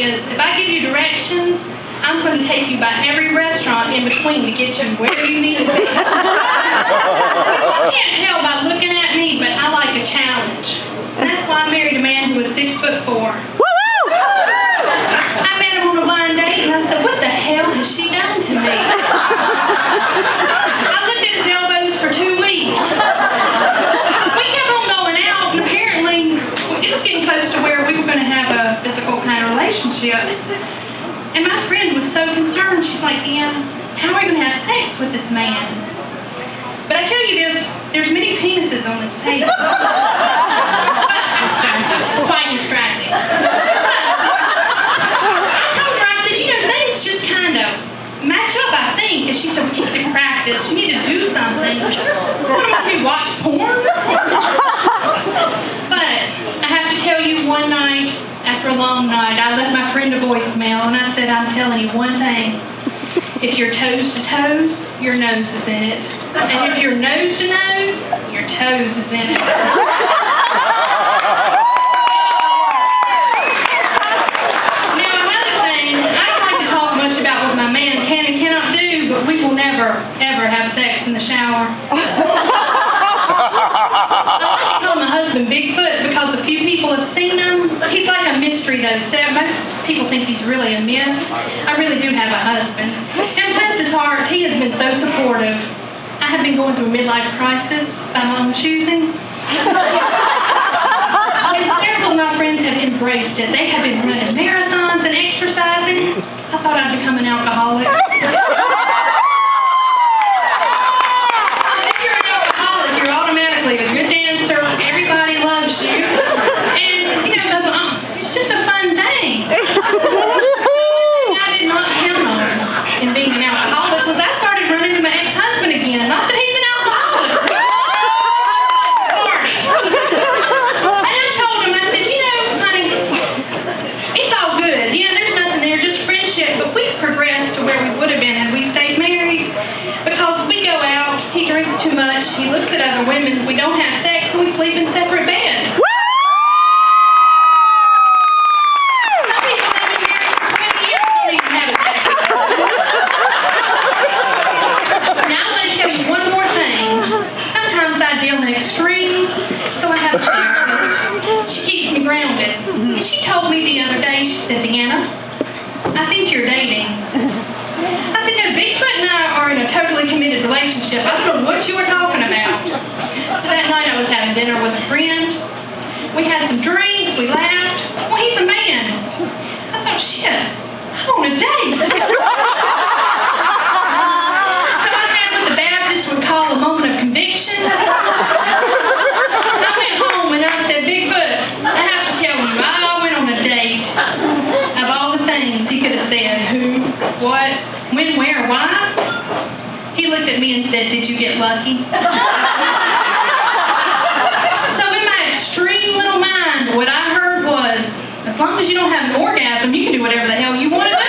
is, if I give you directions, I'm going to take you by every restaurant in between to get you where you need to be. You can't tell by looking at me, but I like a challenge. And that's why I married a man who was 6'4". I met him on a blind date, and I said, what the hell has she done to me? I looked at his elbows for 2 weeks. We kept on going out, and apparently it was getting close to where we were going to have a physical kind of relationship. And my friend was so concerned. She's like, DeAnna, how are we going to have sex with this man? But I tell you, there's many penises on this table. Quite distracting. I told her, I said, things just kind of match up, I think. And she said, we need to practice. You need to do something. What about we watch porn? But I have to tell you, one night, after a long night, I left my friend a voicemail, and I said, I'm telling you one thing. If you're toes to toes, your nose is in it. And if you're nose to nose, your toes is in it. Now, another thing, I don't like to talk much about what my man can and cannot do, but we will never, ever have sex in the shower. I call my husband Bigfoot because a few people have seen him. He's like a mystery, though. Most people think he's really a myth. I really do have a husband. And bless his heart, he has been so supportive. I have been going through a midlife crisis by my own choosing. And several of my friends have embraced it. They have been running marathons and exercising. I thought I'd become an alcoholic. Too much. He looks at other women. We don't have sex, so we sleep in separate beds. Some people have been married for 20 years and don't even have sex. Now I'm going to tell you one more thing. Sometimes I deal in extremes, so I have a therapist. She keeps me grounded. And she told me the other day, she said, DeAnna, I think you're dating. I said, no, Bigfoot and I are in a totally committed relationship. I don't know what you were talking about. So that night I was having dinner with a friend. We had some drinks. We laughed. Well, he's a man. I thought, shit, I'm on a date. So I had what the Baptists would call a moment of conviction. I went home and I said, Bigfoot, I have to tell you, I went on a date. Of all the things he could have said, who, what, when, where, why? He looked at me and said, did you get lucky? So in my extreme little mind, what I heard was, as long as you don't have an orgasm, you can do whatever the hell you want to do.